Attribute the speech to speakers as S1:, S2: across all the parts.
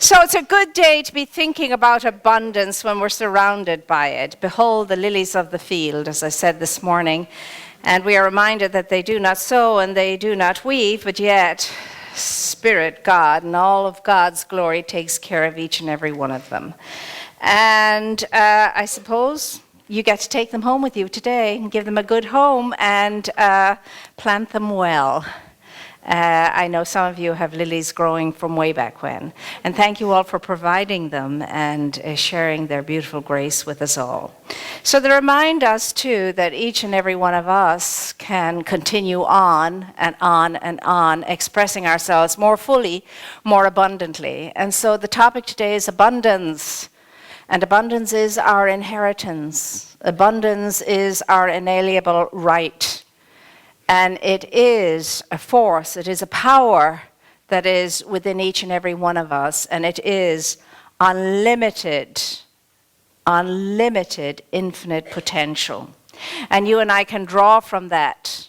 S1: So it's a good day to be thinking about abundance when we're surrounded by it. Behold the lilies of the field, as I said this morning. And we are reminded that they do not sow and they do not weave, but yet Spirit, God, and all of God's glory takes care of each and every one of them. And I suppose you get to take them home with you today and give them a good home and plant them well. I know some of you have lilies growing from way back when. And thank you all for providing them and sharing their beautiful grace with us all. So they remind us, too, that each and every one of us can continue on and on and on, expressing ourselves more fully, more abundantly. And so the topic today is abundance. And abundance is our inheritance. Abundance is our inalienable right. And it is a force, it is a power that is within each and every one of us, and it is unlimited, infinite potential. And you and I can draw from that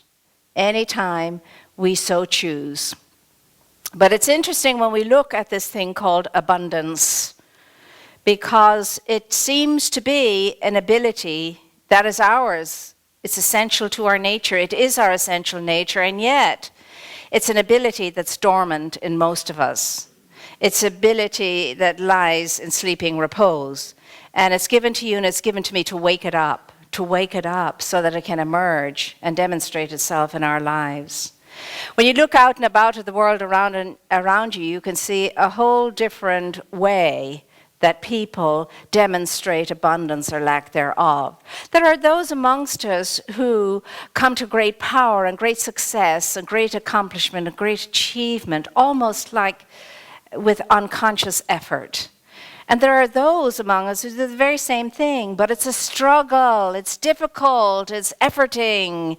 S1: anytime we so choose. But it's interesting when we look at this thing called abundance, because it seems to be an ability that is ours. It's essential to our nature. It is our essential nature, and yet it's an ability that's dormant in most of us. It's an ability that lies in sleeping repose. And it's given to you and it's given to me to wake it up so that it can emerge and demonstrate itself in our lives. When you look out and about at the world around you, you can see a whole different way that people demonstrate abundance or lack thereof. There are those amongst us who come to great power and great success and great accomplishment and great achievement, almost like with unconscious effort. And there are those among us who do the very same thing, but it's a struggle, it's difficult, it's efforting,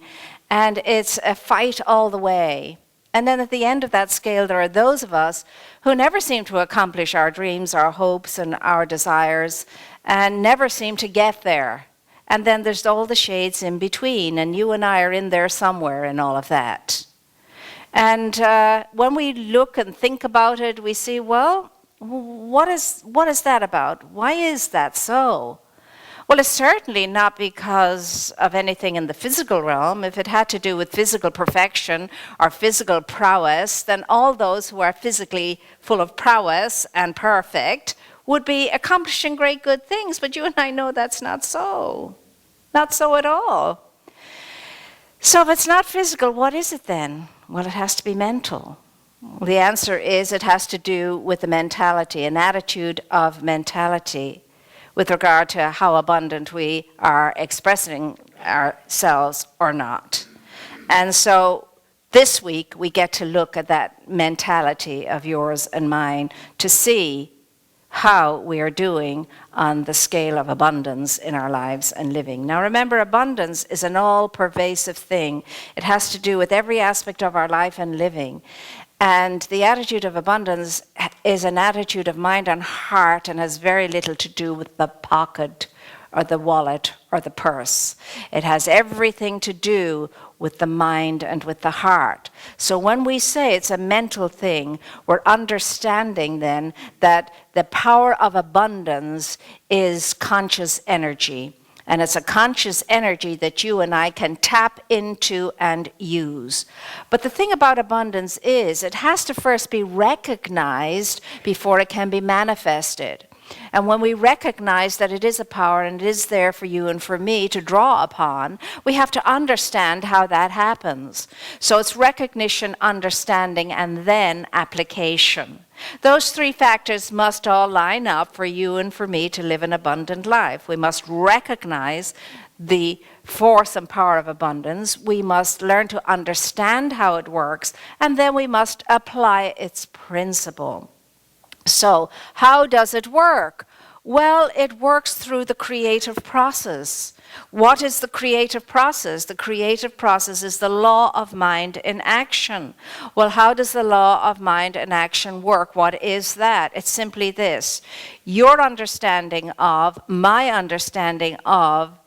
S1: and it's a fight all the way. And then at the end of that scale, there are those of us who never seem to accomplish our dreams, our hopes, and our desires, and never seem to get there. And then there's all the shades in between, and you and I are in there somewhere in all of that. And when we look and think about it, we see, well, what is that about? Why is that so? Well, it's certainly not because of anything in the physical realm. If it had to do with physical perfection or physical prowess, then all those who are physically full of prowess and perfect would be accomplishing great good things. But you and I know that's not so. Not so at all. So if it's not physical, what is it then? Well, it has to be mental. The answer is it has to do with the mentality, an attitude of mentality, with regard to how abundant we are expressing ourselves or not. And so this week we get to look at that mentality of yours and mine to see how we are doing on the scale of abundance in our lives and living. Now remember, abundance is an all-pervasive thing. It has to do with every aspect of our life and living. And the attitude of abundance is an attitude of mind and heart and has very little to do with the pocket or the wallet or the purse. It has everything to do with the mind and with the heart. So when we say it's a mental thing, we're understanding then that the power of abundance is conscious energy. And it's a conscious energy that you and I can tap into and use. But the thing about abundance is it has to first be recognized before it can be manifested. And when we recognize that it is a power and it is there for you and for me to draw upon, we have to understand how that happens. So it's recognition, understanding, and then application. Those three factors must all line up for you and for me to live an abundant life. We must recognize the force and power of abundance. We must learn to understand how it works, and then we must apply its principle. So, how does it work? Well, it works through the creative process. What is the creative process? The creative process is the law of mind in action. Well, how does the law of mind in action work? What is that? It's simply this. Your understanding of, my understanding of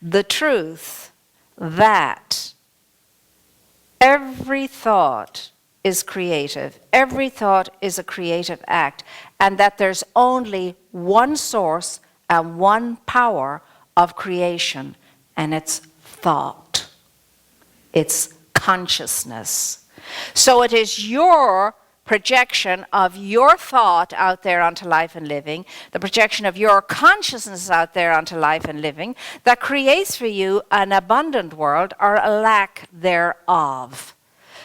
S1: the truth that every thought is creative. Every thought is a creative act. and that there's only one source and one power of creation, and it's thought. It's consciousness. So it is your projection of your thought out there onto life and living, the projection of your consciousness out there onto life and living, that creates for you an abundant world or a lack thereof.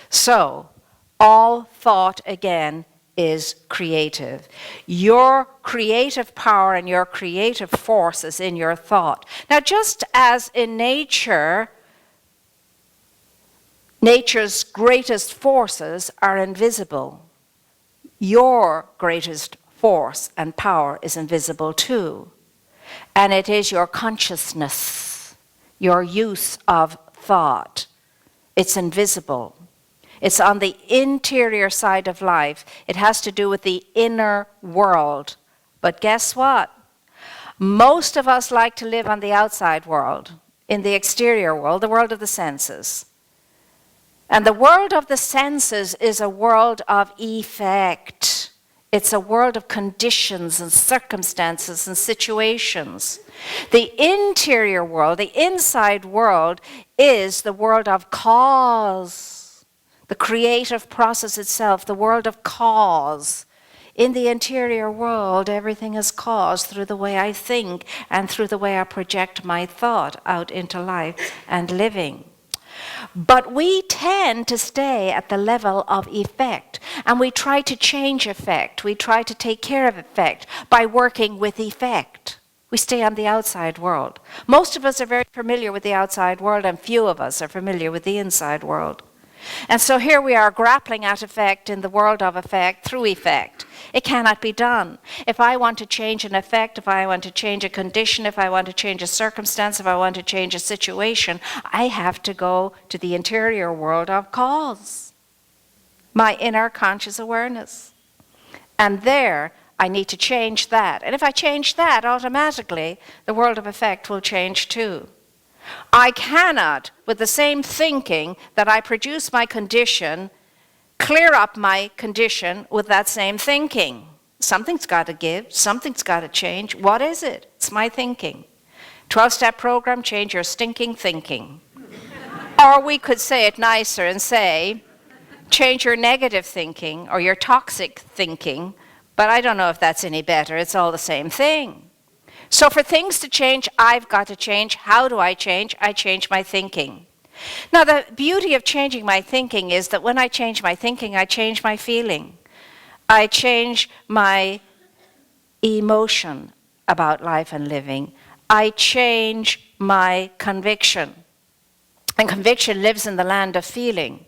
S1: So, all thought, again, is creative. Your creative power and your creative force is in your thought. Now, just as in nature, nature's greatest forces are invisible, your greatest force and power is invisible too. And it is your consciousness, your use of thought. It's invisible. It's on the interior side of life. It has to do with the inner world. But guess what? Most of us like to live on the outside world, in the exterior world, the world of the senses. And the world of the senses is a world of effect. It's a world of conditions and circumstances and situations. The interior world, the inside world, is the world of cause. The creative process itself, the world of cause. In the interior world, everything is caused through the way I think and through the way I project my thought out into life and living. But we tend to stay at the level of effect, and we try to change effect. We try to take care of effect by working with effect. We stay on the outside world. Most of us are very familiar with the outside world, and few of us are familiar with the inside world. And so here we are grappling at effect in the world of effect through effect. It cannot be done. If I want to change an effect, if I want to change a condition, if I want to change a circumstance, if I want to change a situation, I have to go to the interior world of cause, my inner conscious awareness. And there, I need to change that. And if I change that, automatically, the world of effect will change too. I cannot, with the same thinking that I produce my condition, clear up my condition with that same thinking. Something's got to give, something's got to change. What is it? It's my thinking. 12-step program, change your stinking thinking. Or we could say it nicer and say, change your negative thinking or your toxic thinking, but I don't know if that's any better. It's all the same thing. So for things to change, I've got to change. How do I change? I change my thinking. Now, the beauty of changing my thinking is that when I change my thinking, I change my feeling. I change my emotion about life and living. I change my conviction. And conviction lives in the land of feeling.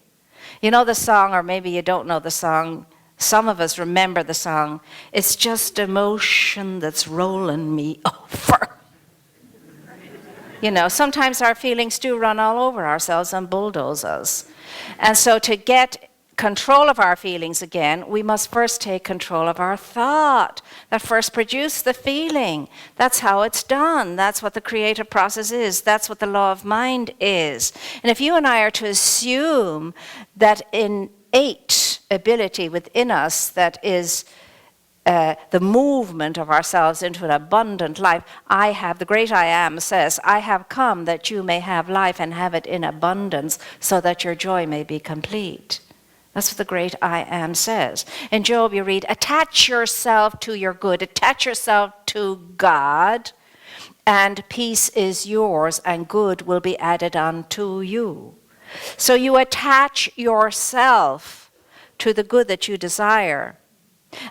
S1: You know the song, or maybe you don't know the song. Some of us remember the song. It's just emotion that's rolling me over. You know, sometimes our feelings do run all over ourselves and bulldoze us. And so to get control of our feelings again, we must first take control of our thought that first produced the feeling. That's how it's done. That's what the creative process is. That's what the law of mind is. And if you and I are to assume that innate ability within us that is the movement of ourselves into an abundant life. The great I am says, I have come that you may have life and have it in abundance so that your joy may be complete. That's what the great I am says. In Job you read, attach yourself to your good, attach yourself to God, and peace is yours and good will be added unto you. So you attach yourself to the good that you desire.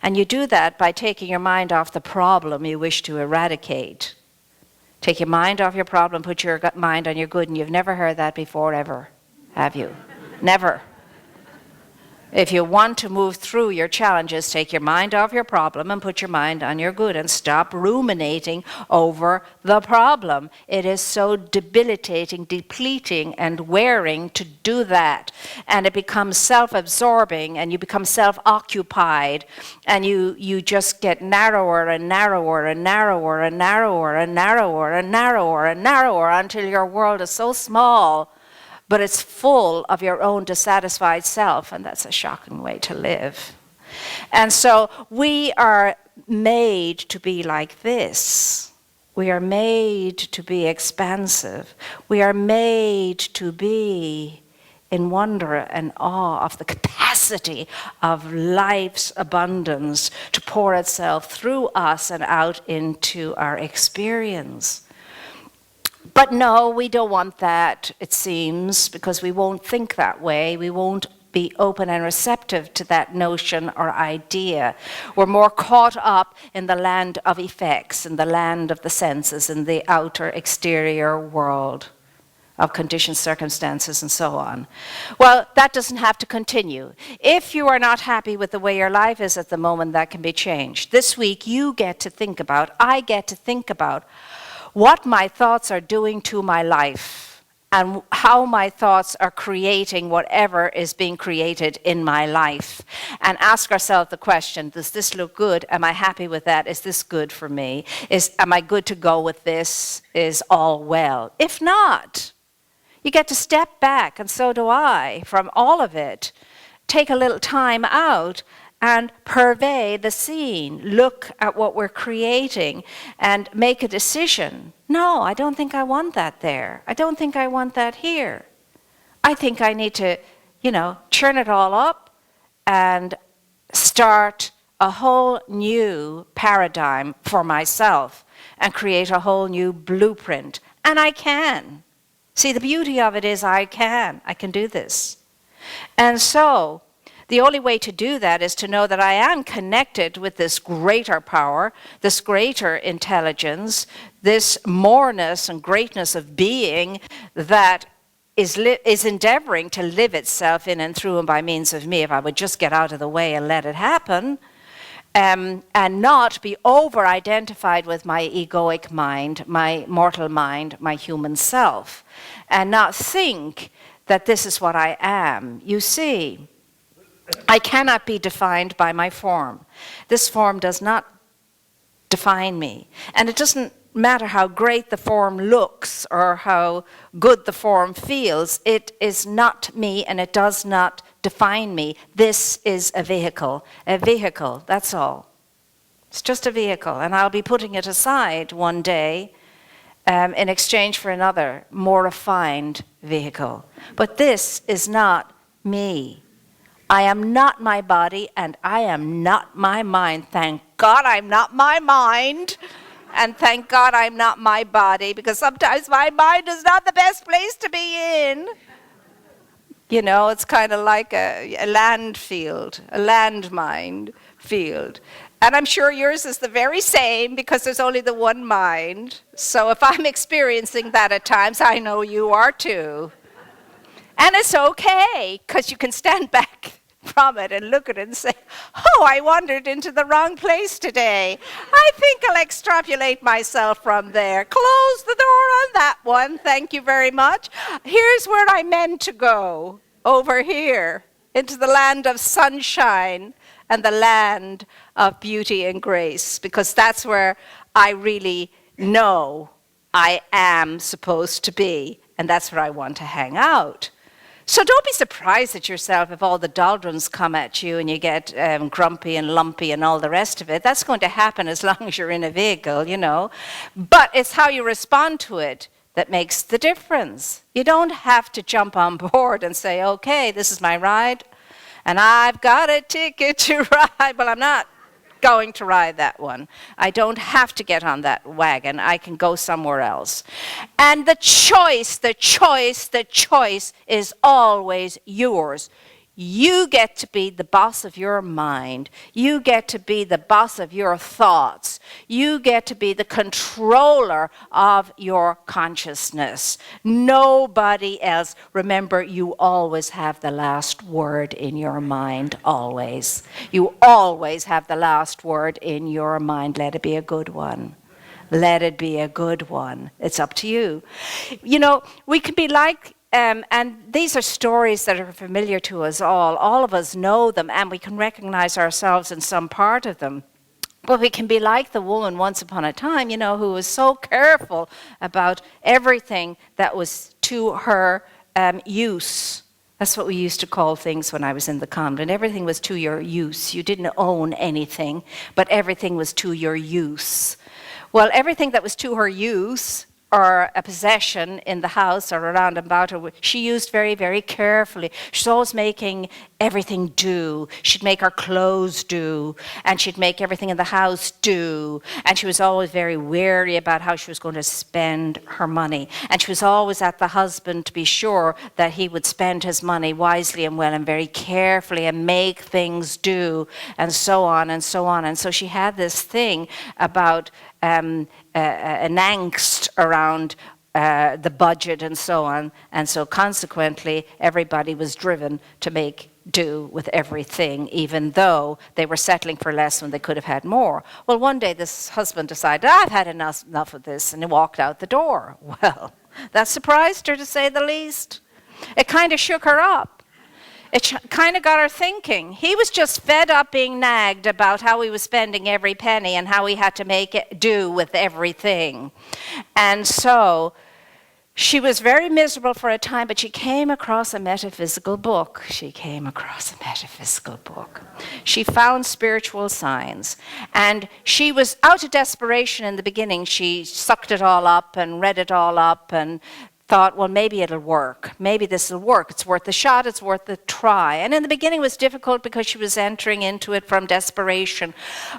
S1: And you do that by taking your mind off the problem you wish to eradicate. Take your mind off your problem, put your mind on your good, and you've never heard that before ever, have you? Never. If you want to move through your challenges, take your mind off your problem and put your mind on your good and stop ruminating over the problem. It is so debilitating, depleting, and wearing to do that. And it becomes self-absorbing and you become self-occupied and you just get narrower and narrower and narrower and narrower and narrower and narrower and narrower until your world is so small, but it's full of your own dissatisfied self, and that's a shocking way to live. And so we are made to be like this. We are made to be expansive. We are made to be in wonder and awe of the capacity of life's abundance to pour itself through us and out into our experience. But no, we don't want that, it seems, because we won't think that way. We won't be open and receptive to that notion or idea. We're more caught up in the land of effects, in the land of the senses, in the outer exterior world of conditions, circumstances, and so on. Well, that doesn't have to continue. If you are not happy with the way your life is at the moment, that can be changed. This week, you get to think about, I get to think about what my thoughts are doing to my life and how my thoughts are creating whatever is being created in my life. And ask ourselves the question, does this look good? Am I happy with that? Is this good for me? Am I good to go with this? Is all well? If not, you get to step back, and so do I, from all of it. Take a little time out and purvey the scene. Look at what we're creating and make a decision. No, I don't think I want that there. I don't think I want that here. I think I need to, churn it all up and start a whole new paradigm for myself and create a whole new blueprint. And I can. See, the beauty of it is I can do this. And so, the only way to do that is to know that I am connected with this greater power, this greater intelligence, this moreness and greatness of being that is endeavoring to live itself in and through and by means of me, if I would just get out of the way and let it happen, and not be over-identified with my egoic mind, my mortal mind, my human self, and not think that this is what I am. You see, I cannot be defined by my form. This form does not define me. And it doesn't matter how great the form looks or how good the form feels. It is not me and it does not define me. This is a vehicle, that's all. It's just a vehicle, and I'll be putting it aside one day in exchange for another, more refined vehicle. But this is not me. I am not my body, and I am not my mind. Thank God I'm not my mind, and thank God I'm not my body, because sometimes my mind is not the best place to be in. It's kind of like a land field, a landmine field. And I'm sure yours is the very same because there's only the one mind. So if I'm experiencing that at times, I know you are too. And it's okay, because you can stand back from it and look at it and say, oh, I wandered into the wrong place today. I think I'll extrapolate myself from there. Close the door on that one. Thank you very much. Here's where I meant to go, over here, into the land of sunshine and the land of beauty and grace, because that's where I really know I am supposed to be, and that's where I want to hang out. So don't be surprised at yourself if all the doldrums come at you and you get grumpy and lumpy and all the rest of it. That's going to happen as long as you're in a vehicle, But it's how you respond to it that makes the difference. You don't have to jump on board and say, okay, this is my ride, and I've got a ticket to ride. Well, I'm not going to ride that one. I don't have to get on that wagon. I can go somewhere else. And the choice is always yours. You get to be the boss of your mind. You get to be the boss of your thoughts. You get to be the controller of your consciousness. Nobody else. Remember, you always have the last word in your mind, always. You always have the last word in your mind. Let it be a good one. Let it be a good one. It's up to you. We can be like, and these are stories that are familiar to us all. All of us know them, and we can recognize ourselves in some part of them. But we can be like the woman once upon a time, who was so careful about everything that was to her use, That's what we used to call things when I was in the convent. Everything was to your use. You didn't own anything, but everything was to your use. Well, everything that was to her use, or a possession in the house or around about her, she used very, very carefully. She's always making everything do. She'd make her clothes do, and she'd make everything in the house do. And she was always very wary about how she was going to spend her money. And she was always at the husband to be sure that he would spend his money wisely and well and very carefully and make things do, and so on and so on. And so she had this thing about an angst around the budget and so on, and so consequently everybody was driven to make do with everything, even though they were settling for less when they could have had more. Well, one day this husband decided, I've had enough of this, and he walked out the door. Well, that surprised her, to say the least. It kind of shook her up. It kind of got her thinking. He was just fed up being nagged about how he was spending every penny and how he had to make it do with everything. And so she was very miserable for a time, but she came across a metaphysical book. She found spiritual signs. And she was out of desperation in the beginning. She sucked it all up and read it all up and thought, well, maybe it'll work. Maybe this will work. It's worth the shot. It's worth the try. And in the beginning it was difficult because she was entering into it from desperation.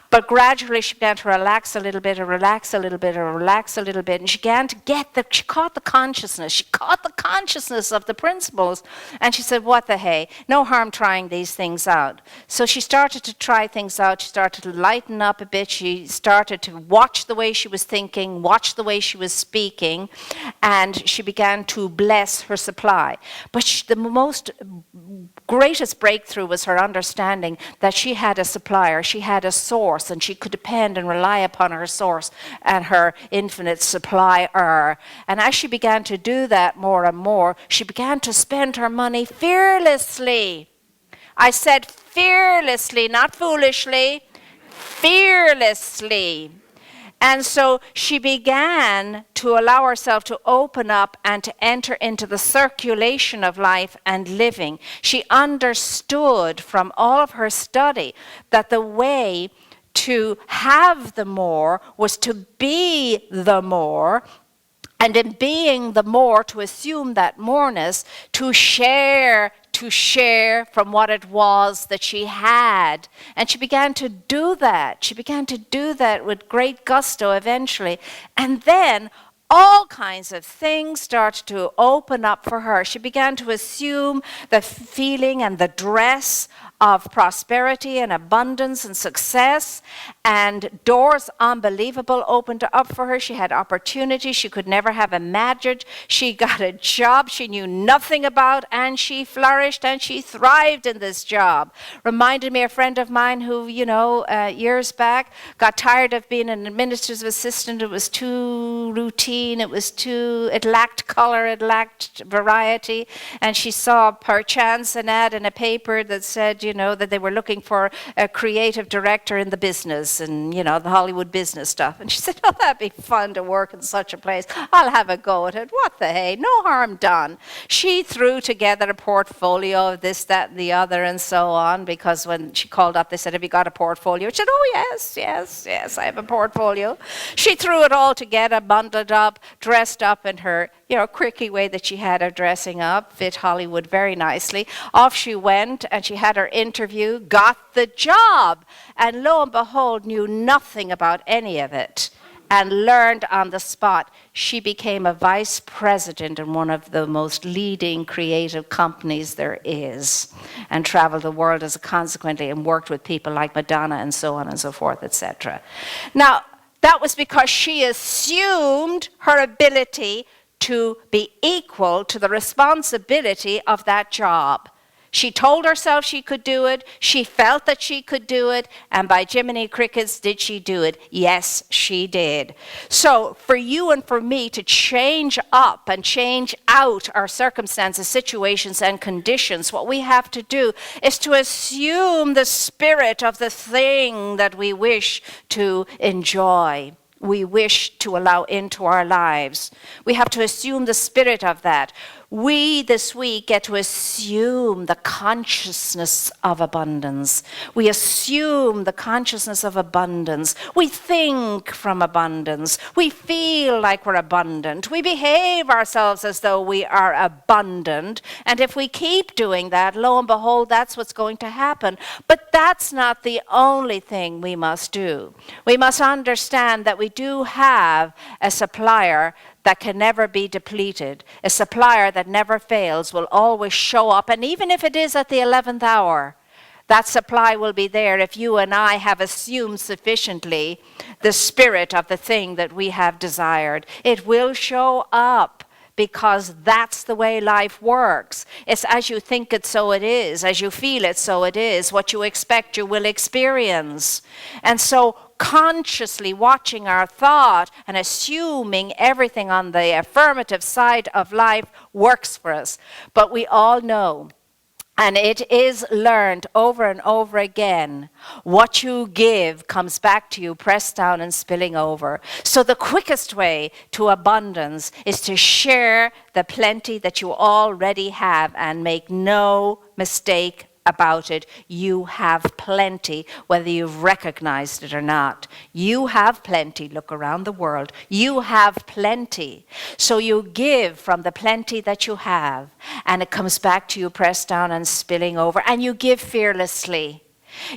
S1: But gradually she began to relax a little bit, and relax a little bit, and relax a little bit. And she began to she caught the consciousness. She caught the consciousness of the principles. And she said, what the hey? No harm trying these things out. So she started to try things out. She started to lighten up a bit. She started to watch the way she was thinking, watch the way she was speaking. And she began to bless her supply. But the most greatest breakthrough was her understanding that she had a supplier, she had a source, and she could depend and rely upon her source and her infinite supplier. And as she began to do that more and more, she began to spend her money fearlessly. I said fearlessly, not foolishly, fearlessly. And so she began to allow herself to open up and to enter into the circulation of life and living. She understood from all of her study that the way to have the more was to be the more, and in being the more, to assume that moreness, to share from what it was that she had. And she began to do that. She began to do that with great gusto eventually. And then all kinds of things started to open up for her. She began to assume the feeling and the dress of prosperity and abundance and success, and doors unbelievable opened up for her. She had opportunities she could never have imagined. She got a job she knew nothing about, and she flourished and she thrived in this job. Reminded me of a friend of mine who, years back got tired of being an administrative assistant. It was too routine, it lacked color, it lacked variety, and she saw perchance an ad in a paper that said, that they were looking for a creative director in the business and, the Hollywood business stuff. And she said, oh, that'd be fun to work in such a place. I'll have a go at it. What the hey? No harm done. She threw together a portfolio of this, that, and the other, and so on, because when she called up, they said, have you got a portfolio? She said, oh, yes, I have a portfolio. She threw it all together, bundled up, dressed up in her, quirky way that she had of dressing up, fit Hollywood very nicely. Off she went, and she had her interview, got the job, and lo and behold, knew nothing about any of it, and learned on the spot. She became a vice president in one of the most leading creative companies there is, and traveled the world as a consequently, and worked with people like Madonna and so on and so forth, etc. Now, that was because she assumed her ability to be equal to the responsibility of that job. She told herself she could do it. She felt that she could do it. And by Jiminy Crickets, did she do it? Yes, she did. So for you and for me to change up and change out our circumstances, situations, and conditions, what we have to do is to assume the spirit of the thing that we wish to enjoy, we wish to allow into our lives. We have to assume the spirit of that. We this week get to assume the consciousness of abundance. We assume the consciousness of abundance. We think from abundance. We feel like we're abundant. We behave ourselves as though we are abundant. And if we keep doing that, lo and behold, that's what's going to happen. But that's not the only thing we must do. We must understand that we do have a supplier that can never be depleted. A supplier that never fails will always show up. And even if it is at the 11th hour, that supply will be there if you and I have assumed sufficiently the spirit of the thing that we have desired. It will show up because that's the way life works. It's as you think it, so it is. As you feel it, so it is. What you expect, you will experience. And so consciously watching our thought and assuming everything on the affirmative side of life works for us. But we all know, and it is learned over and over again, what you give comes back to you, pressed down and spilling over. So the quickest way to abundance is to share the plenty that you already have, and make no mistake about it. You have plenty, whether you've recognized it or not. You have plenty. Look around the world. You have plenty. So you give from the plenty that you have, and it comes back to you, pressed down and spilling over. And you give fearlessly.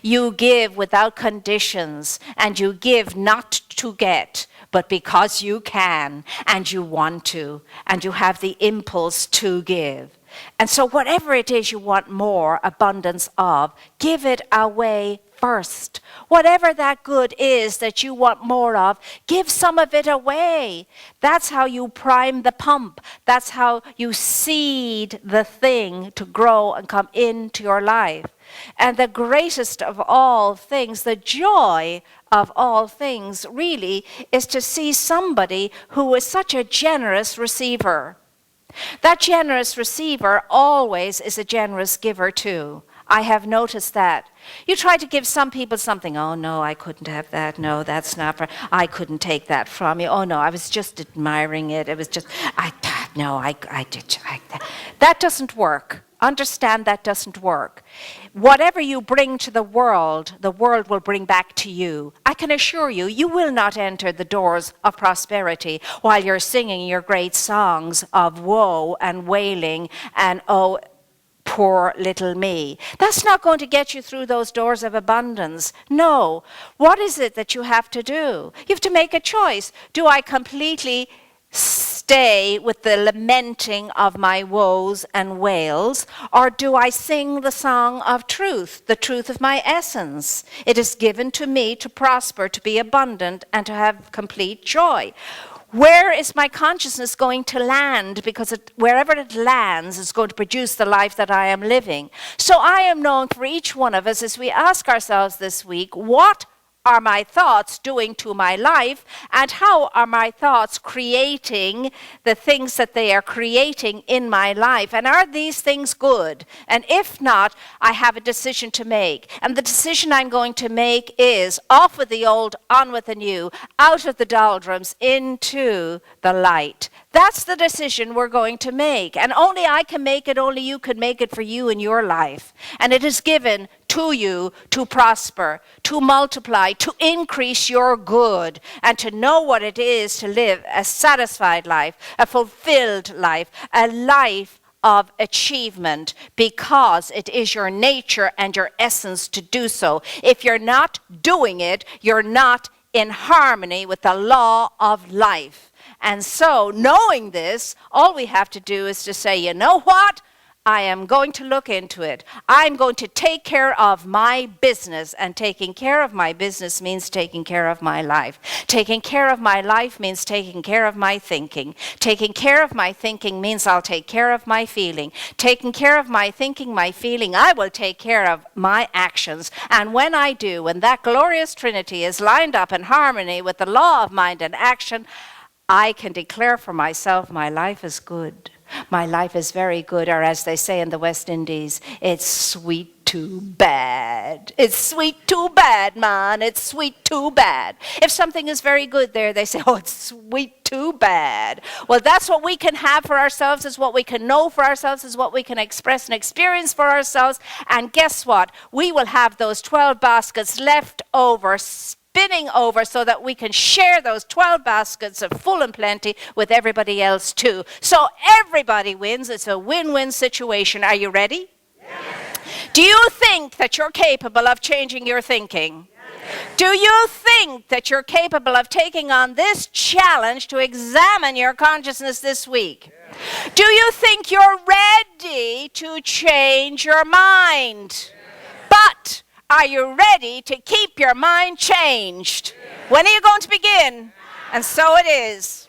S1: You give without conditions, and you give not to get, but because you can and you want to, and you have the impulse to give. And so whatever it is you want more abundance of, give it away first. Whatever that good is that you want more of, give some of it away. That's how you prime the pump. That's how you seed the thing to grow and come into your life. And the greatest of all things, the joy of all things really, is to see somebody who is such a generous receiver. That generous receiver always is a generous giver too. I have noticed that. You try to give some people something. Oh no, I couldn't have that. No, that's not for, I couldn't take that from you. Oh no, I was just admiring it. It was just, that doesn't work. Understand that doesn't work. Whatever you bring to the world will bring back to you. I can assure you, you will not enter the doors of prosperity while you're singing your great songs of woe and wailing and, oh, poor little me. That's not going to get you through those doors of abundance. No. What is it that you have to do? You have to make a choice. Do I completely stay with the lamenting of my woes and wails, or do I sing the song of truth, the truth of my essence? It is given to me to prosper, to be abundant, and to have complete joy. Where is my consciousness going to land? Because wherever it lands is going to produce the life that I am living. So I am known for each one of us as we ask ourselves this week, what are my thoughts doing to my life, and how are my thoughts creating the things that they are creating in my life? And are these things good? And if not, I have a decision to make. And the decision I'm going to make is off with the old, on with the new, out of the doldrums, into the light. That's the decision we're going to make. And only I can make it, only you can make it for you in your life. And it is given to you to prosper, to multiply, to increase your good, and to know what it is to live a satisfied life, a fulfilled life, a life of achievement, because it is your nature and your essence to do so. If you're not doing it, you're not in harmony with the law of life. And so, knowing this, all we have to do is to say, you know what? I am going to look into it. I'm going to take care of my business, and taking care of my business means taking care of my life. Taking care of my life means taking care of my thinking. Taking care of my thinking means I'll take care of my feeling. Taking care of my thinking, my feeling, I will take care of my actions. And when I do, when that glorious Trinity is lined up in harmony with the law of mind and action, I can declare for myself, my life is good. My life is very good, or as they say in the West Indies, it's sweet too bad. It's sweet too bad, man. It's sweet too bad. If something is very good there, they say, oh, it's sweet too bad. Well, that's what we can have for ourselves, is what we can know for ourselves, is what we can express and experience for ourselves. And guess what? We will have those 12 baskets left over, spinning over, so that we can share those 12 baskets of full and plenty with everybody else too. So everybody wins. It's a win-win situation. Are you ready? Yes. Do you think that you're capable of changing your thinking? Yes. Do you think that you're capable of taking on this challenge to examine your consciousness this week? Yes. Do you think you're ready to change your mind? Yes. But are you ready to keep your mind changed? Yes. When are you going to begin? And so it is.